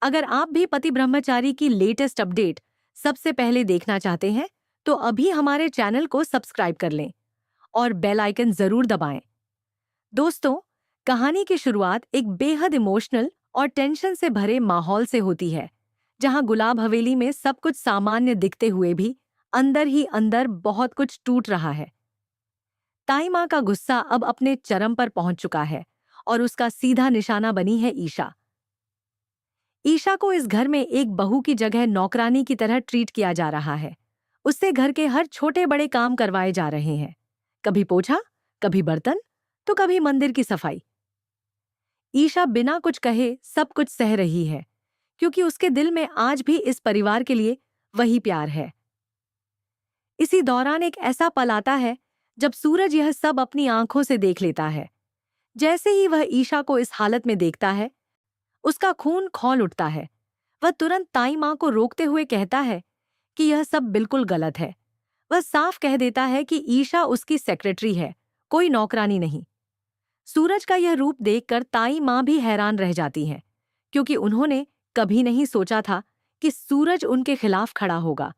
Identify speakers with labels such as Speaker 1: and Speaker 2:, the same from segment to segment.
Speaker 1: अगर आप भी पति ब्रह्मचारी की लेटेस्ट अपडेट सबसे पहले देखना चाहते हैं तो अभी हमारे चैनल को सब्सक्राइब कर लें और बेल आइकन जरूर दबाएं। दोस्तों, कहानी की शुरुआत एक बेहद इमोशनल और टेंशन से भरे माहौल से होती है, जहां गुलाब हवेली में सब कुछ सामान्य दिखते हुए भी अंदर ही अंदर बहुत कुछ टूट रहा है। ताई माँ का गुस्सा अब अपने चरम पर पहुंच चुका है और उसका सीधा निशाना बनी है ईशा। ईशा को इस घर में एक बहू की जगह नौकरानी की तरह ट्रीट किया जा रहा है। उससे घर के हर छोटे बड़े काम करवाए जा रहे हैं, कभी पोछा, कभी बर्तन, तो कभी मंदिर की सफाई। ईशा बिना कुछ कहे सब कुछ सह रही है, क्योंकि उसके दिल में आज भी इस परिवार के लिए वही प्यार है। इसी दौरान एक ऐसा पल आता है जब सूरज यह सब अपनी आंखों से देख लेता है। जैसे ही वह ईशा को इस हालत में देखता है, उसका खून खौल उठता है। वह तुरंत ताई माँ को रोकते हुए कहता है कि यह सब बिल्कुल गलत है। वह साफ कह देता है कि ईशा उसकी सेक्रेटरी है, कोई नौकरानी नहीं। सूरज का यह रूप देखकर ताई माँ भी हैरान रह जाती हैं, क्योंकि उन्होंने कभी नहीं सोचा था कि सूरज उनके खिलाफ खड़ा होगा।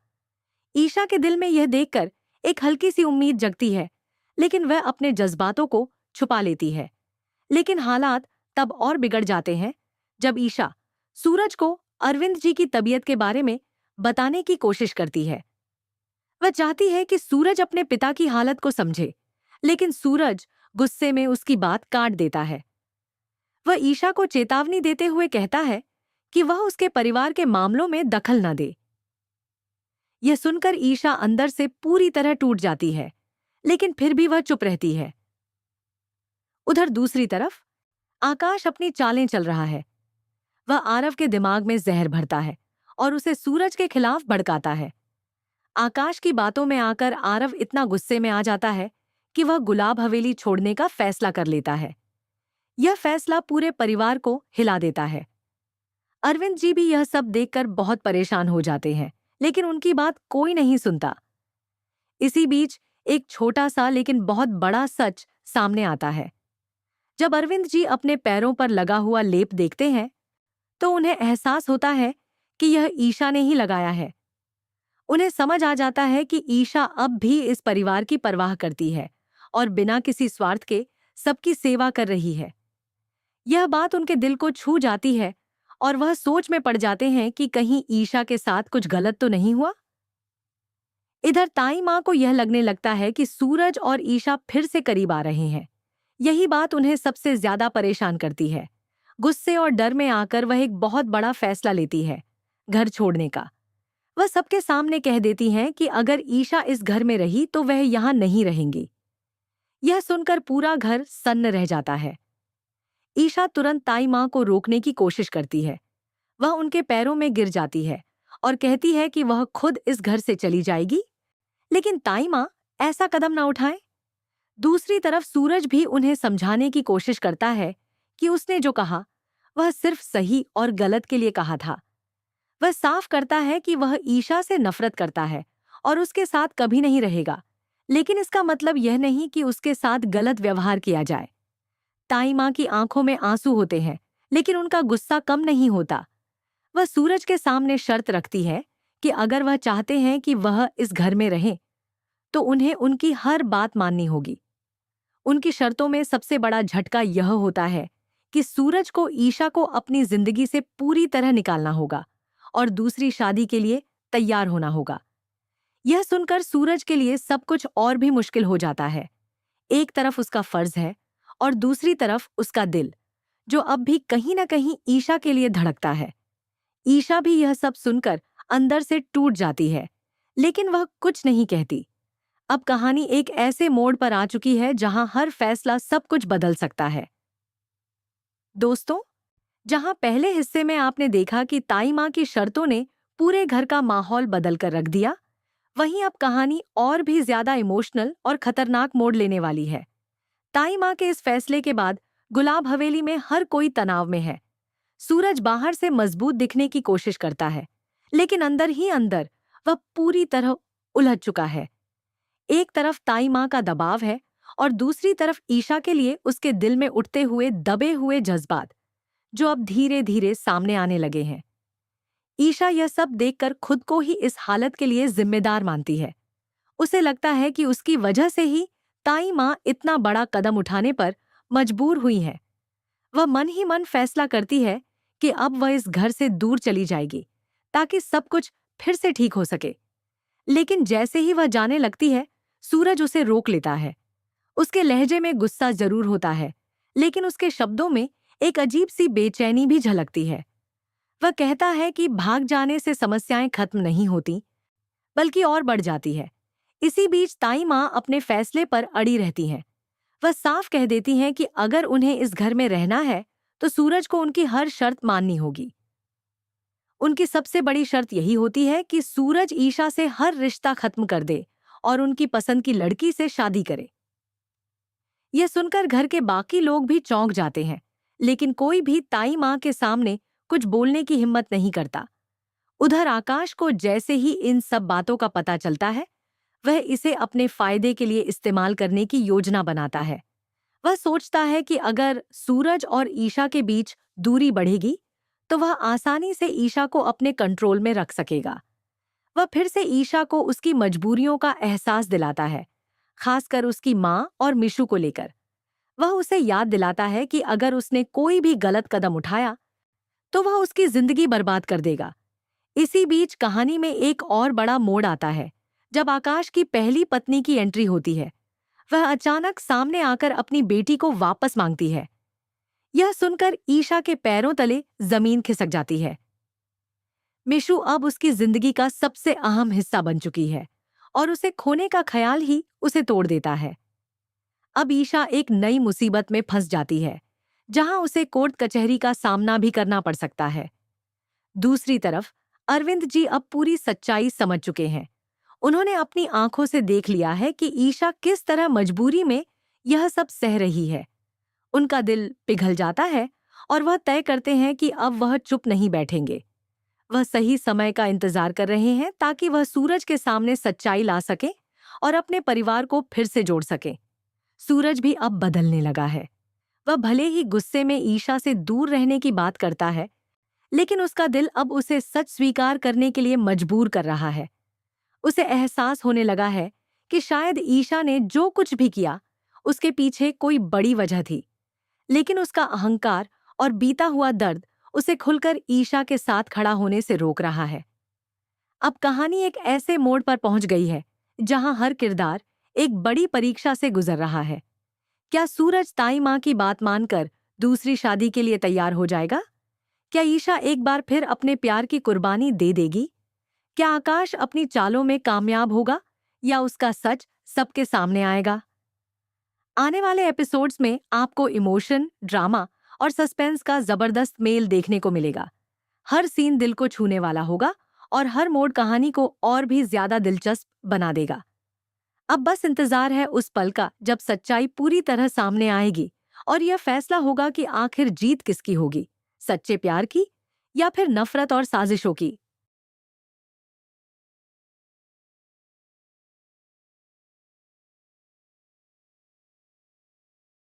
Speaker 1: ईशा के दिल में यह देखकर एक हल्की सी उम्मीद जगती है, लेकिन वह अपने जज्बातों को छुपा लेती है। लेकिन हालात तब और बिगड़ जाते हैं जब ईशा सूरज को अरविंद जी की तबीयत के बारे में बताने की कोशिश करती है। वह चाहती है कि सूरज अपने पिता की हालत को समझे, लेकिन सूरज गुस्से में उसकी बात काट देता है। वह ईशा को चेतावनी देते हुए कहता है कि वह उसके परिवार के मामलों में दखल न दे। यह सुनकर ईशा अंदर से पूरी तरह टूट जाती है, लेकिन फिर भी वह चुप रहती है। उधर दूसरी तरफ आकाश अपनी चालें चल रहा है। वह आरव के दिमाग में जहर भरता है और उसे सूरज के खिलाफ भड़काता है। आकाश की बातों में आकर आरव इतना गुस्से में आ जाता है कि वह गुलाब हवेली छोड़ने का फैसला कर लेता है। यह फैसला पूरे परिवार को हिला देता है। अरविंद जी भी यह सब देखकर बहुत परेशान हो जाते हैं, लेकिन उनकी बात कोई नहीं सुनता। इसी बीच एक छोटा सा लेकिन बहुत बड़ा सच सामने आता है। जब अरविंद जी अपने पैरों पर लगा हुआ लेप देखते हैं तो उन्हें एहसास होता है कि यह ईशा ने ही लगाया है। उन्हें समझ आ जाता है कि ईशा अब भी इस परिवार की परवाह करती है और बिना किसी स्वार्थ के सबकी सेवा कर रही है। यह बात उनके दिल को छू जाती है और वह सोच में पड़ जाते हैं कि कहीं ईशा के साथ कुछ गलत तो नहीं हुआ। इधर ताई माँ को यह लगने लगता है कि सूरज और ईशा फिर से करीब आ रहे हैं। यही बात उन्हें सबसे ज्यादा परेशान करती है। गुस्से और डर में आकर वह एक बहुत बड़ा फैसला लेती है, घर छोड़ने का। वह सबके सामने कह देती हैं कि अगर ईशा इस घर में रही तो वह यहाँ नहीं रहेंगी। यह सुनकर पूरा घर सन्न रह जाता है। ईशा तुरंत ताई माँ को रोकने की कोशिश करती है। वह उनके पैरों में गिर जाती है और कहती है कि वह खुद इस घर से चली जाएगी, लेकिन ताई माँ ऐसा कदम ना उठाए। दूसरी तरफ सूरज भी उन्हें समझाने की कोशिश करता है कि उसने जो कहा वह सिर्फ सही और गलत के लिए कहा था। वह साफ करता है कि वह ईशा से नफरत करता है और उसके साथ कभी नहीं रहेगा, लेकिन इसका मतलब यह नहीं कि उसके साथ गलत व्यवहार किया जाए। ताई माँ की आंखों में आंसू होते हैं, लेकिन उनका गुस्सा कम नहीं होता। वह सूरज के सामने शर्त रखती है कि अगर वह चाहते हैं कि वह इस घर में रहे तो उन्हें उनकी हर बात माननी होगी। उनकी शर्तों में सबसे बड़ा झटका यह होता है कि सूरज को ईशा को अपनी जिंदगी से पूरी तरह निकालना होगा और दूसरी शादी के लिए तैयार होना होगा। यह सुनकर सूरज के लिए सब कुछ और भी मुश्किल हो जाता है। एक तरफ उसका फर्ज है और दूसरी तरफ उसका दिल, जो अब भी कहीं न कहीं ईशा के लिए धड़कता है। ईशा भी यह सब सुनकर अंदर से टूट जाती है, लेकिन वह कुछ नहीं कहती। अब कहानी एक ऐसे मोड़ पर आ चुकी है जहां हर फैसला सब कुछ बदल सकता है। दोस्तों, जहां पहले हिस्से में आपने देखा कि ताई माँ की शर्तों ने पूरे घर का माहौल बदल कर रख दिया, वहीं अब कहानी और भी ज्यादा इमोशनल और खतरनाक मोड़ लेने वाली है। ताई माँ के इस फैसले के बाद गुलाब हवेली में हर कोई तनाव में है। सूरज बाहर से मजबूत दिखने की कोशिश करता है, लेकिन अंदर ही अंदर वह पूरी तरह उलझ चुका है। एक तरफ ताई माँ का दबाव है और दूसरी तरफ ईशा के लिए उसके दिल में उठते हुए दबे हुए जज्बात, जो अब धीरे धीरे सामने आने लगे हैं। ईशा यह सब देखकर खुद को ही इस हालत के लिए जिम्मेदार मानती है। उसे लगता है कि उसकी वजह से ही ताई माँ इतना बड़ा कदम उठाने पर मजबूर हुई है। वह मन ही मन फैसला करती है कि अब वह इस घर से दूर चली जाएगी ताकि सब कुछ फिर से ठीक हो सके। लेकिन जैसे ही वह जाने लगती है, सूरज उसे रोक लेता है। उसके लहजे में गुस्सा जरूर होता है, लेकिन उसके शब्दों में एक अजीब सी बेचैनी भी झलकती है। वह कहता है कि भाग जाने से समस्याएं खत्म नहीं होती, बल्कि और बढ़ जाती है। इसी बीच ताई माँ अपने फैसले पर अड़ी रहती हैं। वह साफ कह देती हैं कि अगर उन्हें इस घर में रहना है, तो सूरज को उनकी हर शर्त माननी होगी। उनकी सबसे बड़ी शर्त यही होती है कि सूरज ईशा से हर रिश्ता खत्म कर दे और उनकी पसंद की लड़की से शादी करे। यह सुनकर घर के बाकी लोग भी चौंक जाते हैं, लेकिन कोई भी ताई माँ के सामने कुछ बोलने की हिम्मत नहीं करता। उधर आकाश को जैसे ही इन सब बातों का पता चलता है, वह इसे अपने फायदे के लिए इस्तेमाल करने की योजना बनाता है। वह सोचता है कि अगर सूरज और ईशा के बीच दूरी बढ़ेगी, तो वह आसानी से ईशा को अपने कंट्रोल में रख सकेगा। वह फिर से ईशा को उसकी मजबूरियों का एहसास दिलाता है, खासकर उसकी माँ और मिशु को लेकर। वह उसे याद दिलाता है कि अगर उसने कोई भी गलत कदम उठाया, तो वह उसकी जिंदगी बर्बाद कर देगा। इसी बीच कहानी में एक और बड़ा मोड़ आता है, जब आकाश की पहली पत्नी की एंट्री होती है। वह अचानक सामने आकर अपनी बेटी को वापस मांगती है। यह सुनकर ईशा के पैरों तले जमीन खिसक जाती है। मिशु अब उसकी जिंदगी का सबसे अहम हिस्सा बन चुकी है और उसे खोने का ख्याल ही उसे तोड़ देता है। अब ईशा एक नई मुसीबत में फंस जाती है, जहां उसे कोर्ट कचहरी का सामना भी करना पड़ सकता है। दूसरी तरफ अरविंद जी अब पूरी सच्चाई समझ चुके हैं। उन्होंने अपनी आंखों से देख लिया है कि ईशा किस तरह मजबूरी में यह सब सह रही है। उनका दिल पिघल जाता है और वह तय करते हैं कि अब वह चुप नहीं बैठेंगे। वह सही समय का इंतजार कर रहे हैं ताकि वह सूरज के सामने सच्चाई ला सके और अपने परिवार को फिर से जोड़ सके। सूरज भी अब बदलने लगा है। वह भले ही गुस्से में ईशा से दूर रहने की बात करता है, लेकिन उसका दिल अब उसे सच स्वीकार करने के लिए मजबूर कर रहा है। उसे एहसास होने लगा है कि शायद ईशा ने जो कुछ भी किया, उसके पीछे कोई बड़ी वजह थी। लेकिन उसका अहंकार और बीता हुआ दर्द उसे खुलकर ईशा के साथ खड़ा होने से रोक रहा है। अब कहानी एक ऐसे मोड़ पर पहुंच गई है, जहां हर किरदार एक बड़ी परीक्षा से गुजर रहा है। क्या सूरज ताई माँ की बात मानकर दूसरी शादी के लिए तैयार हो जाएगा? क्या ईशा एक बार फिर अपने प्यार की कुर्बानी दे देगी? क्या आकाश अपनी चालों में कामयाब होगा या उसका सच सबके सामने आएगा? आने वाले एपिसोड्स में आपको इमोशन, ड्रामा और सस्पेंस का जबरदस्त मेल देखने को मिलेगा। हर सीन दिल को छूने वाला होगा और हर मोड़ कहानी को और भी ज्यादा दिलचस्प बना देगा। अब बस इंतजार है उस पल का जब सच्चाई पूरी तरह सामने आएगी और यह फैसला होगा कि आखिर जीत किसकी होगी, सच्चे प्यार की या फिर नफरत और साजिशों की।